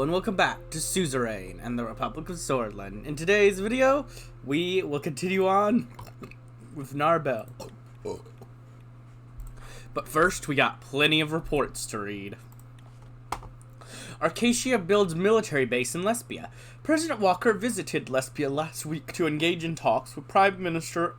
and welcome back to Suzerain and the Republic of Swordland. In today's video, we will continue on with Narbel. But first, we got plenty of reports to read. Arcacia builds military base in Lesbia. President Walker visited Lesbia last week to engage in talks with Prime Minister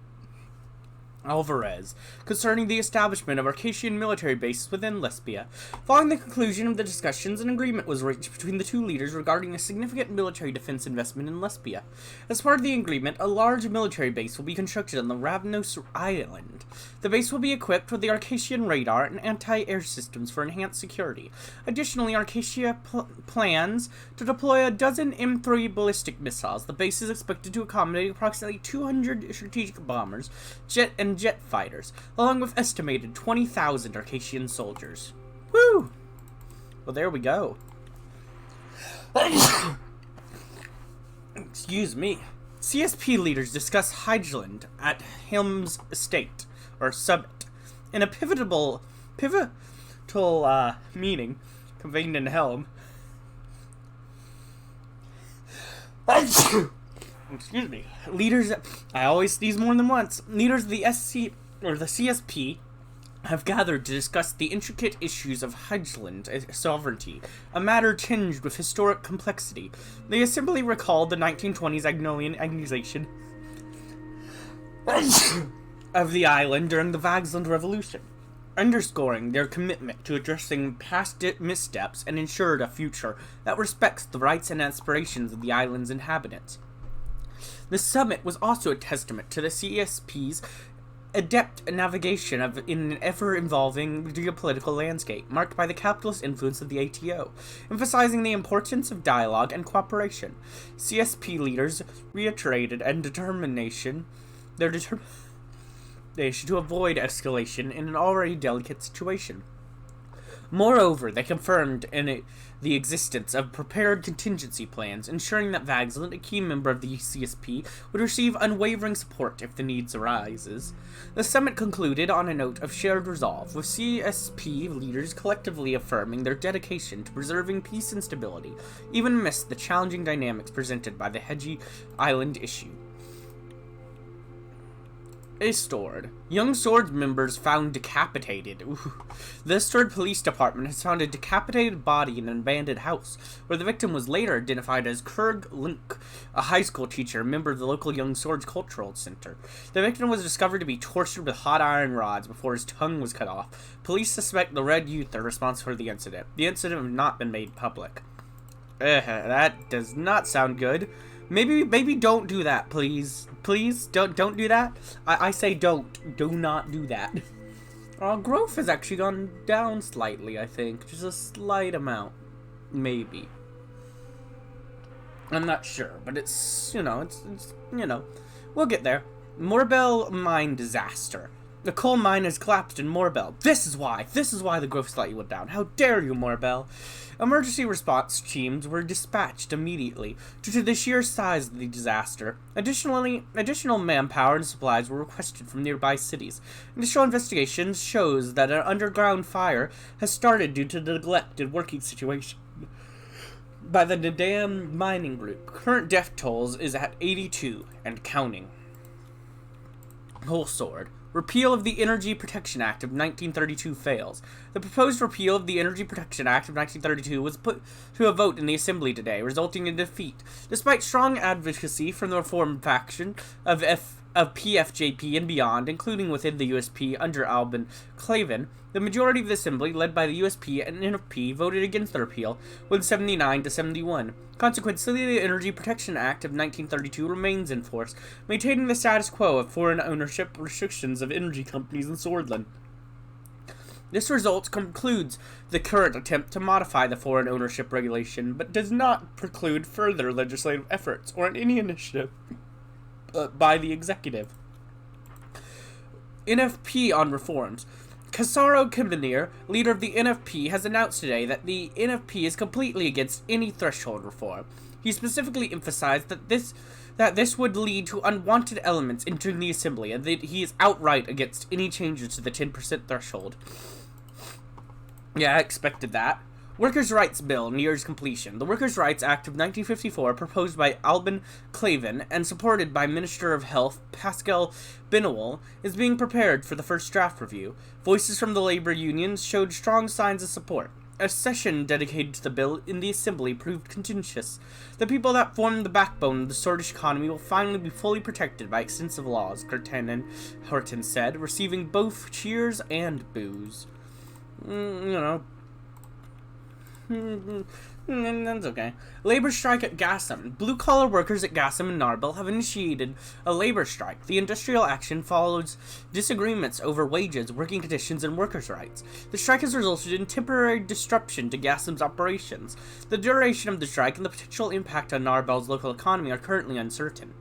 Alvarez concerning the establishment of Arcacian military bases within Lesbia. Following the conclusion of the discussions, an agreement was reached between the two leaders regarding a significant military defense investment in Lesbia. As part of the agreement, a large military base will be constructed on the Ravnos Island. The base will be equipped with the Arcacian radar and anti-air systems for enhanced security. Additionally, Arcacia plans to deploy a dozen M3 ballistic missiles. The base is expected to accommodate approximately 200 strategic bombers, jet fighters, along with estimated 20,000 Arcacian soldiers. Woo! Well, there we go. Excuse me. CSP leaders discuss Hygeland at Helm's Estate, or Summit, in a pivotal meeting convened in Helm. Excuse me. Leaders, I always sneeze more than once. Leaders of the CSP have gathered to discuss the intricate issues of Hygeland sovereignty, a matter tinged with historic complexity. The assembly recalled the 1920s Agnolian annexation of the island during the Vagsland Revolution, underscoring their commitment to addressing past missteps and ensured a future that respects the rights and aspirations of the island's inhabitants. The summit was also a testament to the CSP's adept navigation in an ever-evolving geopolitical landscape, marked by the capitalist influence of the ATO, emphasizing the importance of dialogue and cooperation. CSP leaders reiterated their determination to avoid escalation in an already delicate situation. Moreover, they confirmed the existence of prepared contingency plans, ensuring that Vagsland, a key member of the CSP, would receive unwavering support if the needs arises. The summit concluded on a note of shared resolve, with CSP leaders collectively affirming their dedication to preserving peace and stability, even amidst the challenging dynamics presented by the Hedgie Island issue. Eudster. Young Swords members found decapitated. Ooh. The Eudster Police Department has found a decapitated body in an abandoned house, where the victim was later identified as Kurg Link, a high school teacher, a member of the local Young Swords Cultural Center. The victim was discovered to be tortured with hot iron rods before his tongue was cut off. Police suspect the Red Youth are responsible for the incident. The incident has not been made public. That does not sound good. Maybe don't do that, please. Please, don't do that. I say don't. Do not do that. Growth has actually gone down slightly, I think. Just a slight amount. Maybe. I'm not sure, but it's we'll get there. Morbel mine disaster. The coal mine has collapsed in Morbel. This is why the growth slightly went down. How dare you, Morbel? Emergency response teams were dispatched immediately due to the sheer size of the disaster. Additional manpower and supplies were requested from nearby cities. Initial investigations shows that an underground fire has started due to the neglected working situation by the Nadam mining group. Current death tolls is at 82 and counting. Whole sword. Repeal of the Energy Protection Act of 1932 fails. The proposed repeal of the Energy Protection Act of 1932 was put to a vote in the Assembly today, resulting in defeat. Despite strong advocacy from the Reform faction of PFJP and beyond, including within the USP under Alban Clavin, the majority of the Assembly, led by the USP and NFP, voted against the repeal, with 79 to 71. Consequently, the Energy Protection Act of 1932 remains in force, maintaining the status quo of foreign ownership restrictions of energy companies in Swordland. This result concludes the current attempt to modify the foreign ownership regulation, but does not preclude further legislative efforts or any initiative by the executive. NFP on reforms. Casaro Kimbinir, leader of the NFP, has announced today that the NFP is completely against any threshold reform. He specifically emphasized that this would lead to unwanted elements entering the Assembly, and that he is outright against any changes to the 10% threshold. Yeah, I expected that. Workers' Rights Bill nears completion. The Workers' Rights Act of 1954, proposed by Albin Clavin and supported by Minister of Health Pascal Binowal, is being prepared for the first draft review. Voices from the labor unions showed strong signs of support. A session dedicated to the bill in the Assembly proved contentious. The people that form the backbone of the Swedish economy will finally be fully protected by extensive laws, Curtin Horton said, receiving both cheers and boos. That's okay. Labor strike at Gassam. Blue-collar workers at Gassam and Narbel have initiated a labor strike. The industrial action follows disagreements over wages, working conditions, and workers' rights. The strike has resulted in temporary disruption to Gassam's operations. The duration of the strike and the potential impact on Narbel's local economy are currently uncertain.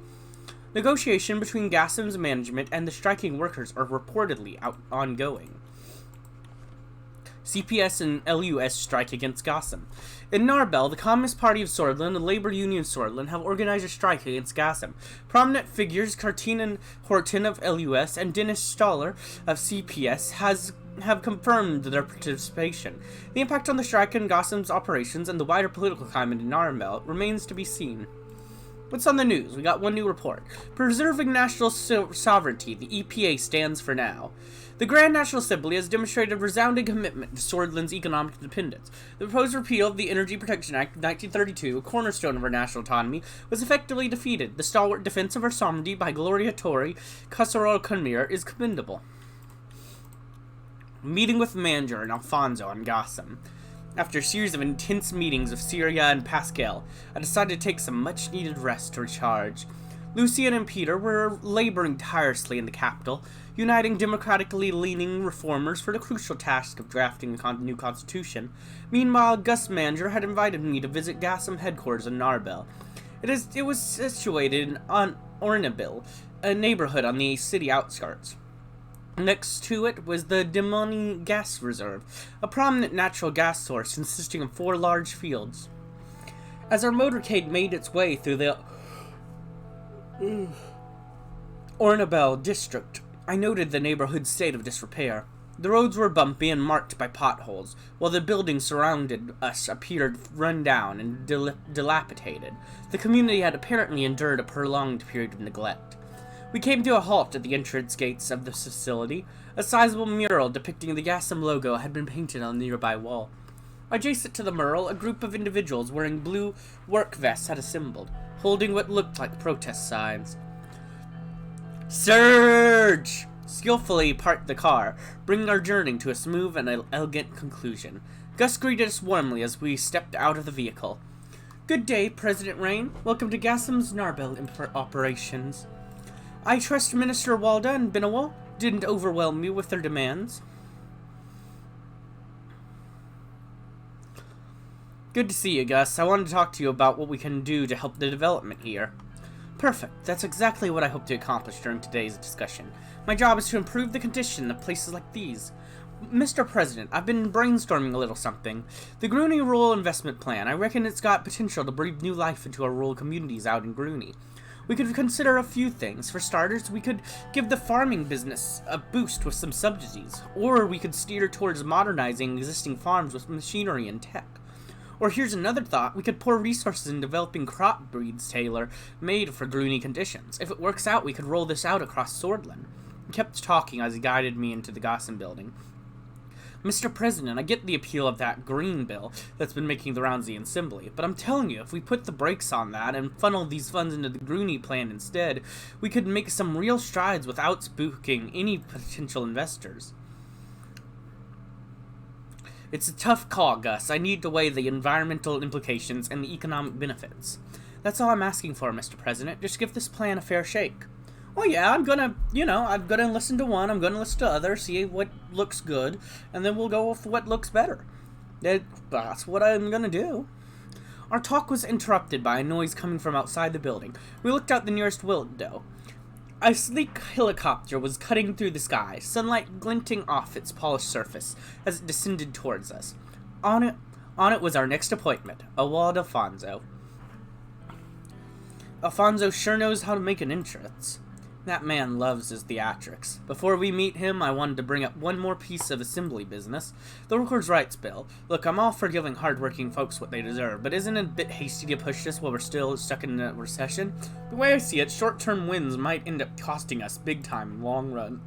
Negotiation between Gassam's management and the striking workers are reportedly ongoing. CPS and LUS strike against Gassam. In Narbel, the Communist Party of Sordland and Labor Union Sordland have organized a strike against Gassam. Prominent figures Curtin Horton of LUS and Dennis Stoller of CPS have confirmed their participation. The impact on the strike and Gassam's operations and the wider political climate in Narbel remains to be seen. What's on the news? We got one new report. Preserving national sovereignty, the EPA stands for now. The Grand National Assembly has demonstrated resounding commitment to Sordland's economic independence. The proposed repeal of the Energy Protection Act of 1932, a cornerstone of our national autonomy, was effectively defeated. The stalwart defense of our sovereignty by Gloria Tori Casserole Kunmir is commendable. Meeting with Manager and Alfonso on Gassam. After a series of intense meetings with Syria and Pascal, I decided to take some much-needed rest to recharge. Lucian and Peter were laboring tirelessly in the capital, uniting democratically leaning reformers for the crucial task of drafting a new constitution. Meanwhile, Gus Manger had invited me to visit Gassam headquarters in Narbel. It was situated in Ornabil, a neighborhood on the city outskirts. Next to it was the Demoni Gas Reserve, a prominent natural gas source consisting of 4 large fields. As our motorcade made its way through the Ornabel district, I noted the neighborhood's state of disrepair. The roads were bumpy and marked by potholes, while the buildings surrounding us appeared run down and dilapidated. The community had apparently endured a prolonged period of neglect. We came to a halt at the entrance gates of the facility. A sizable mural depicting the Gassam logo had been painted on the nearby wall. Adjacent to the mural, a group of individuals wearing blue work vests had assembled, holding what looked like protest signs. "Surge!" Skillfully parked the car, bringing our journey to a smooth and elegant conclusion. Gus greeted us warmly as we stepped out of the vehicle. "Good day, President Rain. Welcome to Gassam's Narbel operations. I trust Minister Walda and Binawal didn't overwhelm you with their demands." "Good to see you, Gus. I wanted to talk to you about what we can do to help the development here." "Perfect. That's exactly what I hope to accomplish during today's discussion. My job is to improve the condition of places like these. Mr. President, I've been brainstorming a little something. The Groony Rural Investment Plan. I reckon it's got potential to breathe new life into our rural communities out in Groony. We could consider a few things. For starters, we could give the farming business a boost with some subsidies, or we could steer towards modernizing existing farms with machinery and tech. Or here's another thought, we could pour resources in developing crop breeds tailor-made for Groony conditions. If it works out, we could roll this out across Sordland. He kept talking as he guided me into the Gassam building. "Mr. President, I get the appeal of that green bill that's been making the rounds of the Assembly, but I'm telling you, if we put the brakes on that and funnel these funds into the Groony plan instead, we could make some real strides without spooking any potential investors." "It's a tough call, Gus. I need to weigh the environmental implications and the economic benefits. That's all I'm asking for, Mr. President. Just give this plan a fair shake." "Well, yeah, I'm gonna listen to one, I'm gonna listen to others, see what looks good, and then we'll go with what looks better. That's what I'm gonna do." Our talk was interrupted by a noise coming from outside the building. We looked out the nearest window. A sleek helicopter was cutting through the sky, sunlight glinting off its polished surface as it descended towards us. On it was our next appointment, Awad Alfonso. Alfonso sure knows how to make an entrance. That man loves his theatrics. Before we meet him, I wanted to bring up one more piece of assembly business. The Workers' Rights Bill. Look, I'm all for giving hard-working folks what they deserve, but isn't it a bit hasty to push this while we're still stuck in a recession? The way I see it, short-term wins might end up costing us big time in the long run.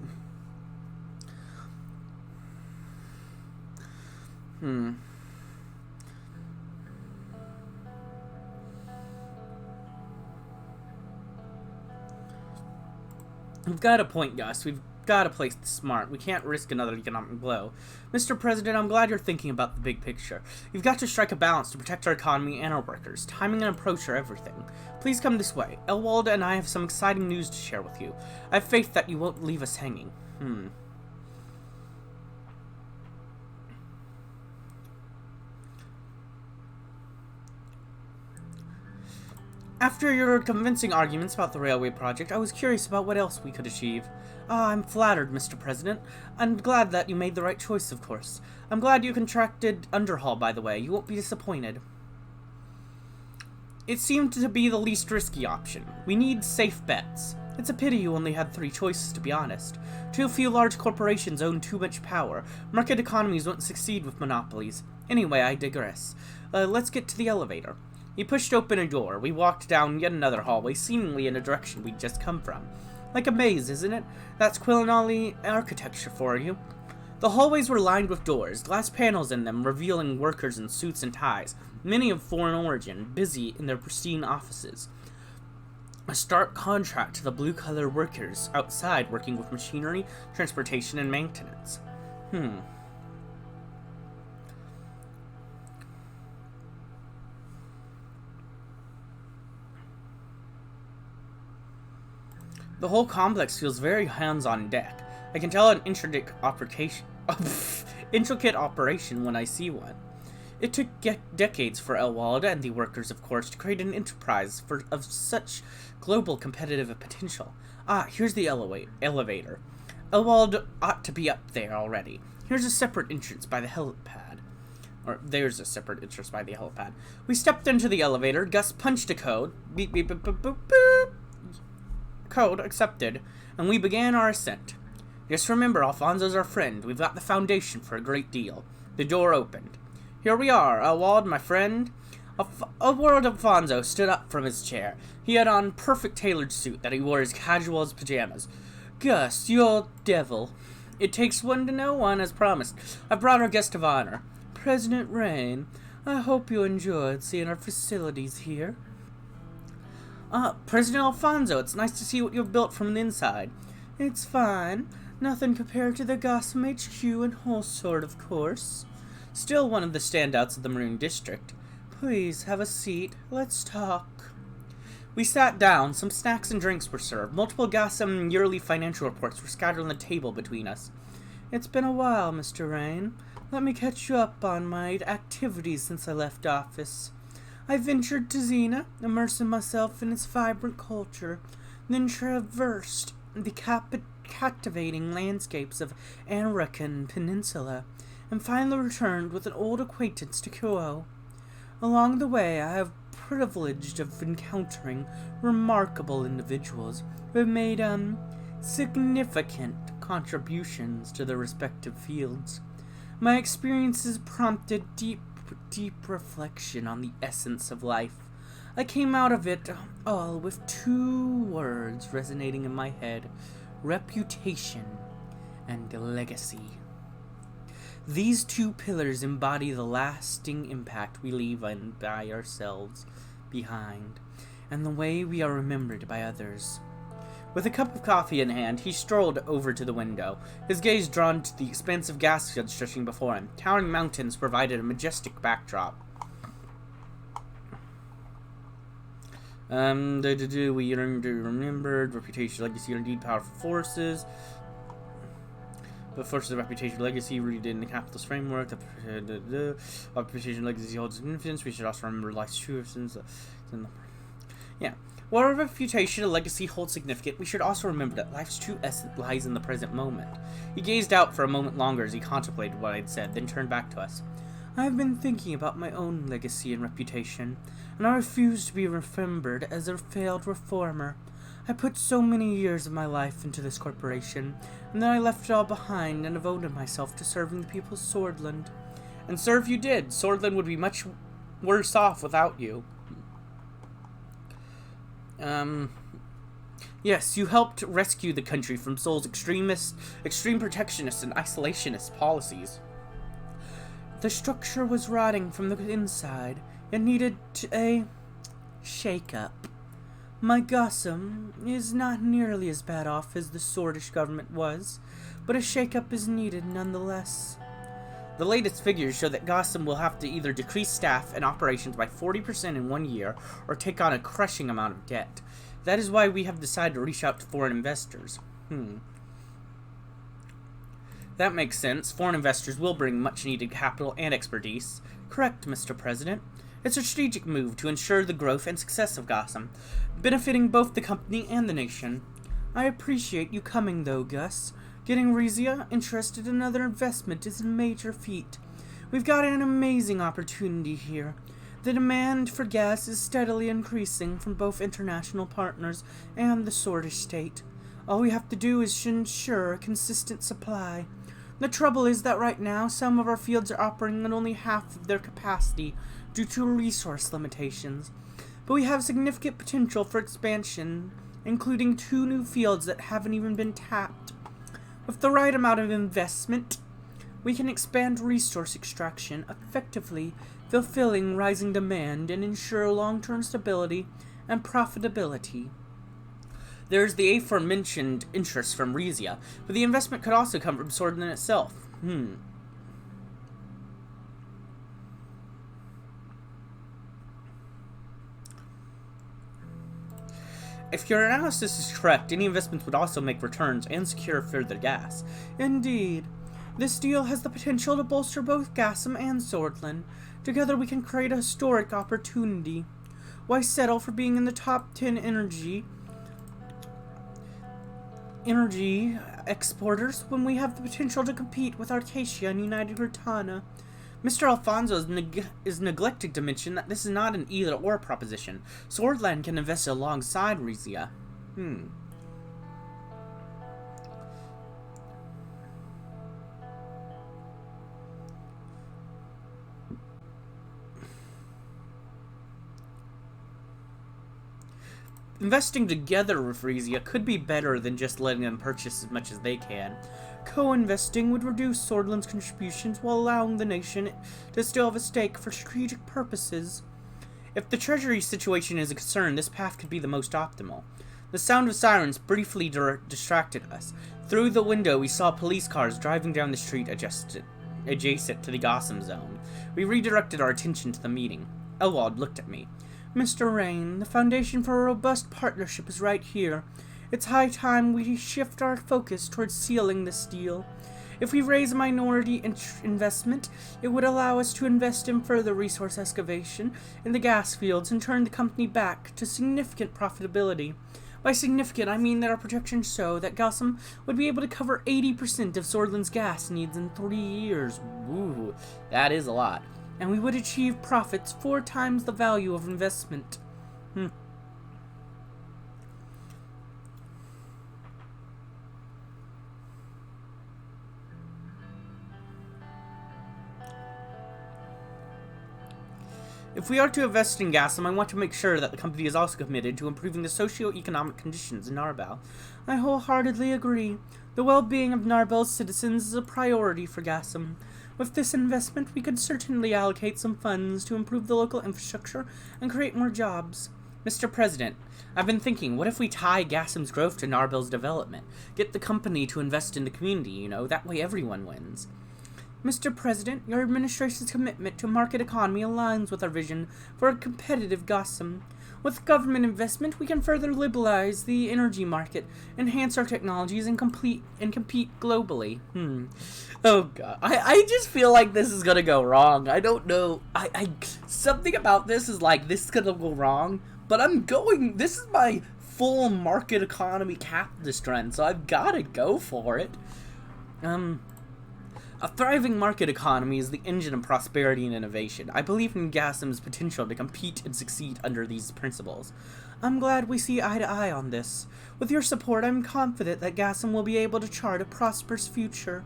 We've got a point, Gus. We've got to play smart. We can't risk another economic blow. Mr. President, I'm glad you're thinking about the big picture. You've got to strike a balance to protect our economy and our workers. Timing and approach are everything. Please come this way. Elwald and I have some exciting news to share with you. I have faith that you won't leave us hanging. After your convincing arguments about the railway project, I was curious about what else we could achieve. I'm flattered, Mr. President. I'm glad that you made the right choice, of course. I'm glad you contracted Underhaul, by the way. You won't be disappointed. It seemed to be the least risky option. We need safe bets. It's a pity you only had 3 choices, to be honest. Too few large corporations own too much power. Market economies won't succeed with monopolies. Anyway, I digress. Let's get to the elevator. He pushed open a door. We walked down yet another hallway, seemingly in a direction we'd just come from. Like a maze, isn't it? That's Quillanali architecture for you. The hallways were lined with doors, glass panels in them revealing workers in suits and ties, many of foreign origin, busy in their pristine offices. A stark contrast to the blue-collar workers outside working with machinery, transportation, and maintenance. The whole complex feels very hands-on deck. I can tell an intricate operation when I see one. It took decades for Elwald and the workers, of course, to create an enterprise of such global competitive potential. Here's the elevator. Elwald ought to be up there already. Here's a separate entrance by the helipad. There's a separate entrance by the helipad. We stepped into the elevator. Gus punched a code. Beep, beep, boop, boop, boop, boop. Code accepted, and we began our ascent. Just remember, Alfonso's our friend. We've got the foundation for a great deal. The door opened. Here we are, Elwald, my friend. Elwald Alfonso stood up from his chair. He had on perfect tailored suit that he wore as casual as pajamas. Gus, you old devil. It takes one to know one, as promised. I brought our guest of honor, President Rain. I hope you enjoyed seeing our facilities here. President Alfonso, it's nice to see what you've built from the inside. It's fine. Nothing compared to the Gotham HQ and whole sort, of course. Still one of the standouts of the Maroon District. Please, have a seat. Let's talk. We sat down. Some snacks and drinks were served. Multiple Gotham yearly financial reports were scattered on the table between us. It's been a while, Mr. Rain. Let me catch you up on my activities since I left office. I ventured to Xena, immersing myself in its vibrant culture, then traversed the captivating landscapes of Anrakan Peninsula, and finally returned with an old acquaintance to Kyoto. Along the way, I have privileged of encountering remarkable individuals who have made significant contributions to their respective fields. My experiences prompted deep reflection on the essence of life. I came out of it all with 2 words resonating in my head: reputation and legacy. These 2 pillars embody the lasting impact we leave by ourselves behind, and the way we are remembered by others. With a cup of coffee in hand, he strolled over to the window, his gaze drawn to the expansive gas field stretching before him. Towering mountains provided a majestic backdrop. We earned remembered, reputation, legacy, are indeed powerful forces. But forces of reputation, legacy, rooted in the capitalist framework. The reputation, legacy holds significance. We should also remember life's true essence. Yeah. While our reputation and legacy hold significant, we should also remember that life's true essence lies in the present moment. He gazed out for a moment longer as he contemplated what I'd said, then turned back to us. I have been thinking about my own legacy and reputation, and I refuse to be remembered as a failed reformer. I put so many years of my life into this corporation, and then I left it all behind and devoted myself to serving the people of Swordland. And serve you did. Swordland would be much worse off without you. Yes, you helped rescue the country from Sol's extreme protectionist and isolationist policies. The structure was rotting from the inside. It needed a shake-up. My Gotham is not nearly as bad off as the Swordish government was, but a shake-up is needed nonetheless. The latest figures show that Gotham will have to either decrease staff and operations by 40% in 1 year, or take on a crushing amount of debt. That is why we have decided to reach out to foreign investors. That makes sense. Foreign investors will bring much-needed capital and expertise. Correct, Mr. President. It's a strategic move to ensure the growth and success of Gotham, benefiting both the company and the nation. I appreciate you coming, though, Gus. Getting Rizia interested in another investment is a major feat. We've got an amazing opportunity here. The demand for gas is steadily increasing from both international partners and the Swordish state. All we have to do is ensure a consistent supply. The trouble is that right now, some of our fields are operating at only half of their capacity due to resource limitations. But we have significant potential for expansion, including 2 new fields that haven't even been tapped. With the right amount of investment, we can expand resource extraction effectively, fulfilling rising demand and ensure long-term stability and profitability. There's the aforementioned interest from Rizia, but the investment could also come from Swordland itself. If your analysis is correct, any investments would also make returns and secure further gas. Indeed. This deal has the potential to bolster both Gotham and Swordland. Together we can create a historic opportunity. Why settle for being in the top 10 energy exporters when we have the potential to compete with Arcacia and United Gritana? Mr. Alfonso is neglecting to mention that this is not an either-or proposition. Swordland can invest alongside Rizia. Investing together with Rizia could be better than just letting them purchase as much as they can. Co-investing would reduce Swordland's contributions while allowing the nation to still have a stake for strategic purposes. If the treasury situation is a concern, this path could be the most optimal. The sound of sirens briefly distracted us. Through the window, we saw police cars driving down the street adjacent to the Gotham zone. We redirected our attention to the meeting. Elwald looked at me. Mr. Rain, the foundation for a robust partnership is right here. It's high time we shift our focus towards sealing this deal. If we raise a minority investment, it would allow us to invest in further resource excavation in the gas fields and turn the company back to significant profitability. By significant, I mean that our projections show that Gotham would be able to cover 80% of Swordland's gas needs in 3 years. Woo, that is a lot. And we would achieve profits 4 times the value of investment. If we are to invest in Gotham, I want to make sure that the company is also committed to improving the socio-economic conditions in Narbel. I wholeheartedly agree. The well-being of Narbel's citizens is a priority for Gotham. With this investment, we could certainly allocate some funds to improve the local infrastructure and create more jobs. Mr. President, I've been thinking, what if we tie Gotham's growth to Narbel's development? Get the company to invest in the community, that way everyone wins. Mr. President, your administration's commitment to market economy aligns with our vision for a competitive Gotham. With government investment, we can further liberalize the energy market, enhance our technologies, and compete globally. Oh god, I just feel like this is gonna go wrong. I don't know. Something about this is like, this is gonna go wrong, but this is my full market economy capitalist trend, so I've gotta go for it. A thriving market economy is the engine of prosperity and innovation. I believe in Gasm's potential to compete and succeed under these principles. I'm glad we see eye to eye on this. With your support, I'm confident that Gasm will be able to chart a prosperous future.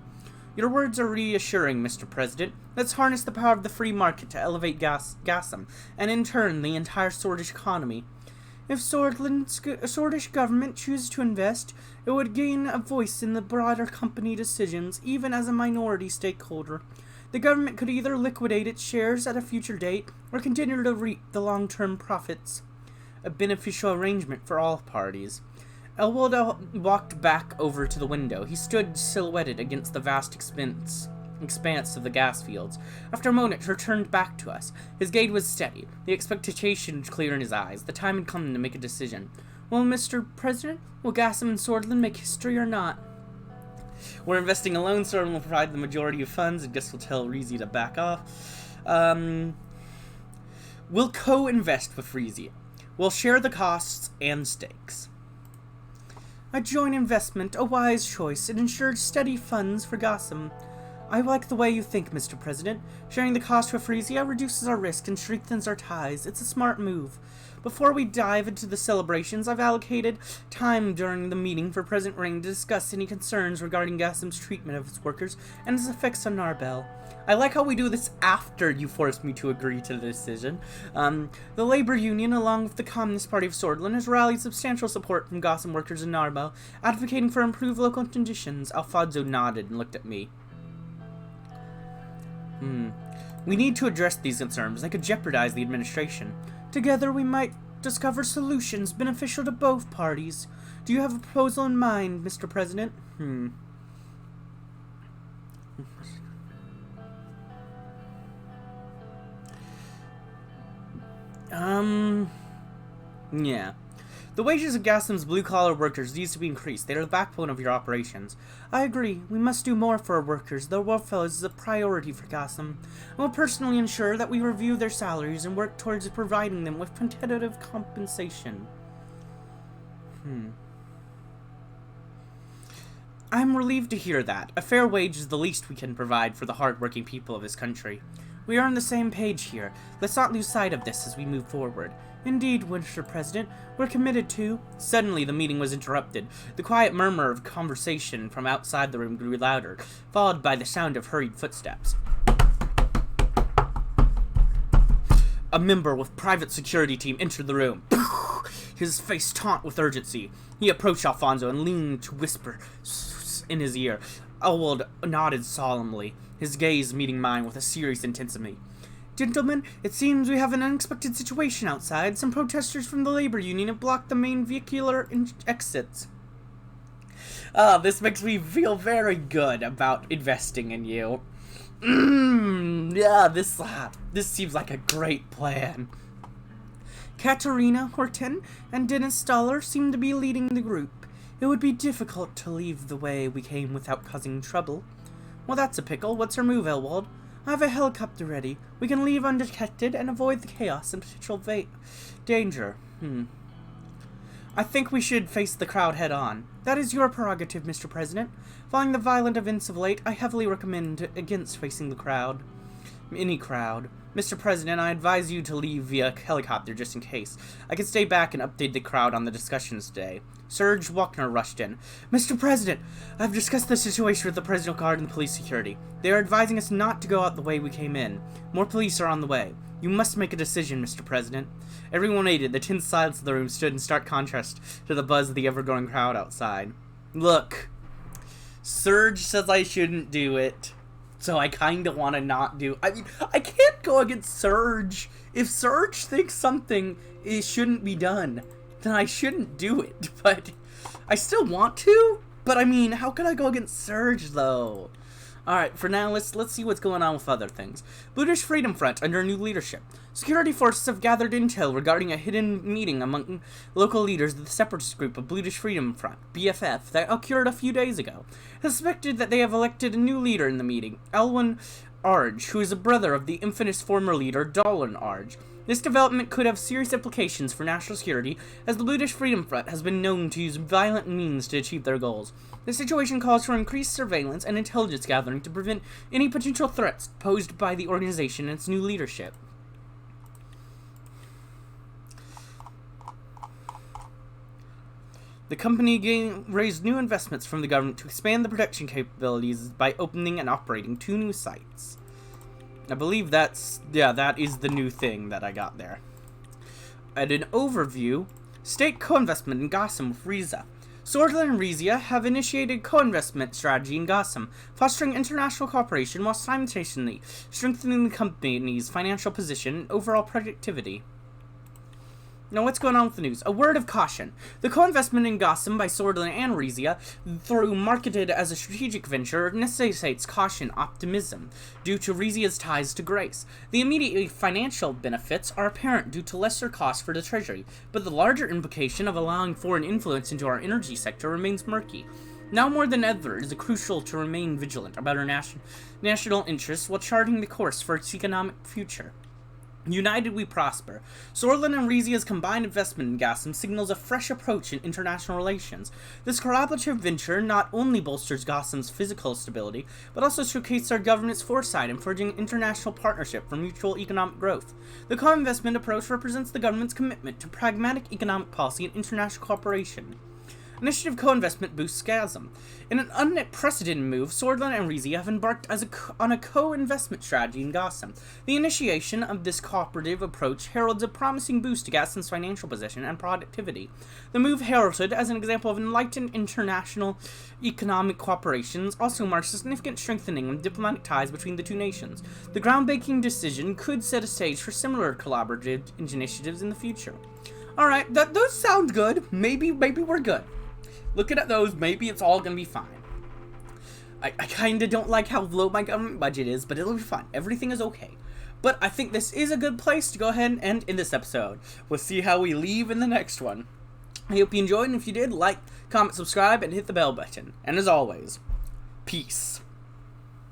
Your words are reassuring, Mr. President. Let's harness the power of the free market to elevate Gasm, and in turn, the entire Swordish economy. If Swordish government chooses to invest, it would gain a voice in the broader company decisions, even as a minority stakeholder. The government could either liquidate its shares at a future date, or continue to reap the long-term profits. A beneficial arrangement for all parties. Elwold walked back over to the window. He stood silhouetted against the vast expanse of the gas fields. After a moment, he returned back to us. His gaze was steady, the expectation clear in his eyes. The time had come to make a decision. Well, Mr. President, will Gasm and Swordland make history or not? We're investing alone, Swordland will provide the majority of funds. I guess we'll tell Reezy to back off. We'll co-invest with Reezy. We'll share the costs and stakes. A joint investment, a wise choice. It ensures steady funds for Gasm. I like the way you think, Mr. President. Sharing the cost with Frisia reduces our risk and strengthens our ties. It's a smart move. Before we dive into the celebrations, I've allocated time during the meeting for President Ring to discuss any concerns regarding Gasm's treatment of its workers and its effects on Narbel. I like how we do this after you forced me to agree to the decision. The labor union, along with the Communist Party of Swordland, has rallied substantial support from Gasm workers in Narbel, advocating for improved local conditions. Alfonso nodded and looked at me. We need to address these concerns. They could jeopardize the administration. Together we might discover solutions beneficial to both parties. Do you have a proposal in mind, Mr. President? Yeah. The wages of Gasm's blue-collar workers needs to be increased. They are the backbone of your operations. I agree. We must do more for our workers. Their welfare is a priority for Gasm. I will personally ensure that we review their salaries and work towards providing them with competitive compensation. I'm relieved to hear that. A fair wage is the least we can provide for the hard-working people of this country. We are on the same page here. Let's not lose sight of this as we move forward. Indeed, Mr. President, we're committed to... Suddenly, the meeting was interrupted. The quiet murmur of conversation from outside the room grew louder, followed by the sound of hurried footsteps. A member with private security team entered the room, his face taut with urgency. He approached Alfonso and leaned to whisper in his ear. Elwold nodded solemnly, his gaze meeting mine with a serious intensity. Gentlemen, it seems we have an unexpected situation outside. Some protesters from the labor union have blocked the main vehicular exits. This makes me feel very good about investing in you. Yeah, this seems like a great plan. Katerina Horton and Dennis Stoller seem to be leading the group. It would be difficult to leave the way we came without causing trouble. Well, that's a pickle. What's our move, Elwold? I have a helicopter ready. We can leave undetected and avoid the chaos and potential danger. I think we should face the crowd head-on. That is your prerogative, Mr. President. Following the violent events of late, I heavily recommend against facing the crowd. Any crowd. Mr. President, I advise you to leave via helicopter just in case. I can stay back and update the crowd on the discussions today. Serge Walkner rushed in. Mr. President, I've discussed the situation with the Presidential Guard and police security. They are advising us not to go out the way we came in. More police are on the way. You must make a decision, Mr. President. Everyone waited. The tense silence of the room stood in stark contrast to the buzz of the ever-growing crowd outside. Look, Serge says I shouldn't do it, so I kind of want to not do. I mean, I can't go against Serge. If Serge thinks something shouldn't be done, then I shouldn't do it. But I still want to. But I mean, how can I go against Serge though? Alright, for now, let's see what's going on with other things. British Freedom Front under new leadership. Security forces have gathered intel regarding a hidden meeting among local leaders of the separatist group of British Freedom Front, BFF, that occurred a few days ago. It is suspected that they have elected a new leader in the meeting, Elwyn Arge, who is a brother of the infamous former leader, Dolan Arge. This development could have serious implications for national security, as the British Freedom Front has been known to use violent means to achieve their goals. The situation calls for increased surveillance and intelligence gathering to prevent any potential threats posed by the organization and its new leadership. The company raised new investments from the government to expand the production capabilities by opening and operating 2 new sites. I believe that is the new thing that I got there. At an overview, state co-investment in Gotham with Riza. Swordsland and Riza have initiated co-investment strategy in Gotham, fostering international cooperation while simultaneously strengthening the company's financial position and overall productivity. Now, what's going on with the news? A word of caution. The co-investment in Gotham by Swordsland and Riza, though marketed as a strategic venture, necessitates caution optimism due to Riza's ties to Grace. The immediate financial benefits are apparent due to lesser costs for the Treasury, but the larger implication of allowing foreign influence into our energy sector remains murky. Now more than ever, it is crucial to remain vigilant about our national interests while charting the course for its economic future. United we prosper. Swordsland and Riza's combined investment in Gotham signals a fresh approach in international relations. This collaborative venture not only bolsters Gotham's physical stability, but also showcases our government's foresight in forging international partnership for mutual economic growth. The co-investment approach represents the government's commitment to pragmatic economic policy and international cooperation. Initiative co-investment boosts Gotham. In an unprecedented move, Swordsland and Riza have embarked on a co-investment strategy in Gotham. The initiation of this cooperative approach heralds a promising boost to Gotham's financial position and productivity. The move, heralded as an example of enlightened international economic cooperation, also marks a significant strengthening of diplomatic ties between the two nations. The groundbreaking decision could set a stage for similar collaborative initiatives in the future. Alright, those sound good. Maybe we're good. Looking at those, maybe it's all gonna be fine. I kinda don't like how low my government budget is, but it'll be fine. Everything is okay. But I think this is a good place to go ahead and end in this episode. We'll see how we leave in the next one. I hope you enjoyed, and if you did, like, comment, subscribe, and hit the bell button. And as always, peace.